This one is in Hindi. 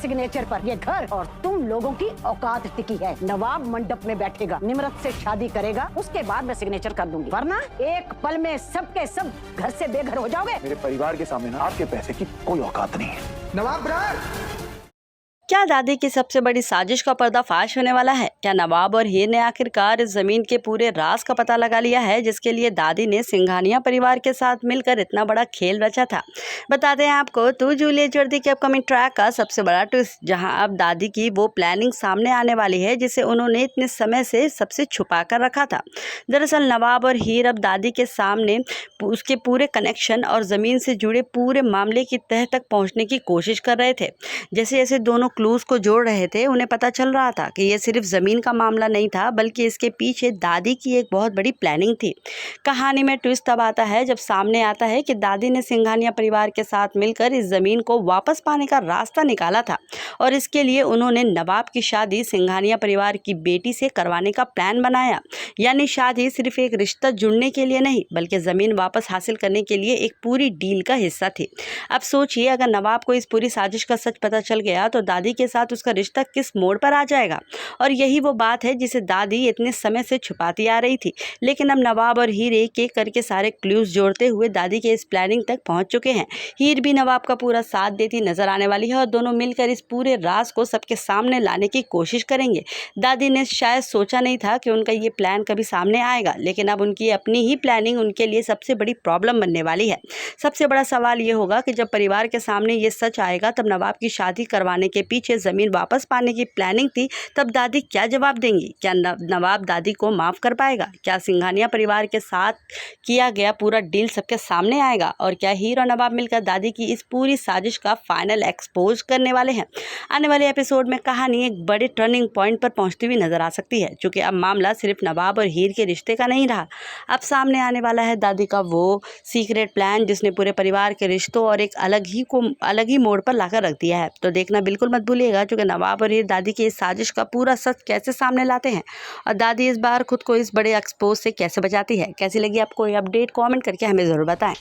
सिग्नेचर पर। ये घर और तुम लोगों की औकात टिकी है। नवाब मंडप में बैठेगा, निम्रत से शादी करेगा, उसके बाद मैं सिग्नेचर कर दूंगी, वरना एक पल में सबके सब घर से बेघर हो जाओगे। मेरे परिवार के सामने ना आपके पैसे की कोई औकात नहीं है। नवाब ब्रार! क्या दादी की सबसे बड़ी साजिश का पर्दाफाश होने वाला है? क्या नवाब और हीर ने आखिरकार इस जमीन के पूरे राज का पता लगा लिया है, जिसके लिए दादी ने सिंघानिया परिवार के साथ मिलकर इतना बड़ा खेल रचा था? बताते हैं आपको तू जूलियट जोड़ी के अपकमिंग ट्रैक का सबसे बड़ा ट्विस्ट, जहां अब दादी की वो प्लानिंग सामने आने वाली है जिसे उन्होंने इतने समय से सबसे छुपा कर रखा था। दरअसल नवाब और हीर अब दादी के सामने उसके पूरे कनेक्शन और ज़मीन से जुड़े पूरे मामले की तह तक पहुँचने की कोशिश कर रहे थे। जैसे जैसे दोनों क्लूज को जोड़ रहे थे, उन्हें पता चल रहा था कि ये सिर्फ ज़मीन का मामला नहीं था, बल्कि इसके पीछे दादी की एक बहुत बड़ी प्लानिंग थी। कहानी में ट्विस्ट तब आता है जब सामने आता है कि दादी ने सिंघानिया परिवार के साथ मिलकर इस ज़मीन को वापस पाने का रास्ता निकाला था, और इसके लिए उन्होंने नवाब की शादी सिंघानिया परिवार की बेटी से करवाने का प्लान बनाया। यानी शादी सिर्फ एक रिश्ता जुड़ने के लिए नहीं, बल्कि ज़मीन वापस हासिल करने के लिए एक पूरी डील का हिस्सा थी। अब सोचिए, अगर नवाब को इस पूरी साजिश का सच पता चल गया तो दादी के साथ उसका रिश्ता किस मोड़ पर आ जाएगा। और यही वो बात है जिसे दादी इतने समय से छुपाती आ रही थी। लेकिन अब नवाब और हीर एक एक करके सारे क्लूज जोड़ते हुए दादी के इस प्लानिंग तक पहुंच चुके हैं। हीर भी नवाब का पूरा साथ देती नजर आने वाली है और दोनों मिलकर इस पूरे राज को सबके सामने लाने की कोशिश करेंगे। दादी ने शायद सोचा नहीं था कि उनका ये प्लान कभी सामने आएगा, लेकिन अब उनकी अपनी ही प्लानिंग उनके लिए सबसे बड़ी प्रॉब्लम बनने वाली है। सबसे बड़ा सवाल ये होगा कि जब परिवार के सामने ये सच आएगा, तब नवाब की शादी करवाने के पीछे ज़मीन वापस पाने की प्लानिंग थी, तब दादी क्या जवाब देंगी? क्या नवाब दादी को माफ़ कर पाएगा? क्या सिंघानिया परिवार के साथ किया गया पूरा डील सबके सामने आएगा? और क्या हीर और नवाब मिलकर दादी की इस पूरी साजिश का फाइनल एक्सपोज करने वाले हैं? आने वाले एपिसोड में कहानी एक बड़े टर्निंग पॉइंट पर पहुंचती हुई नजर आ सकती है, क्योंकि अब मामला सिर्फ नवाब और हीर के रिश्ते का नहीं रहा। अब सामने आने वाला है दादी का वो सीक्रेट प्लान जिसने पूरे परिवार के रिश्तों और एक अलग ही मोड़ पर लाकर रख दिया है। तो देखना बिल्कुल मत भूलिएगा, क्योंकि नवाब और हीर दादी की इस साजिश का पूरा सच कैसे सामने लाते हैं और दादी इस बार खुद को इस बड़े एक्सपोज से कैसे बचाती है। कैसी लगी आपको ये अपडेट? कमेंट करके हमें ज़रूर बताएं।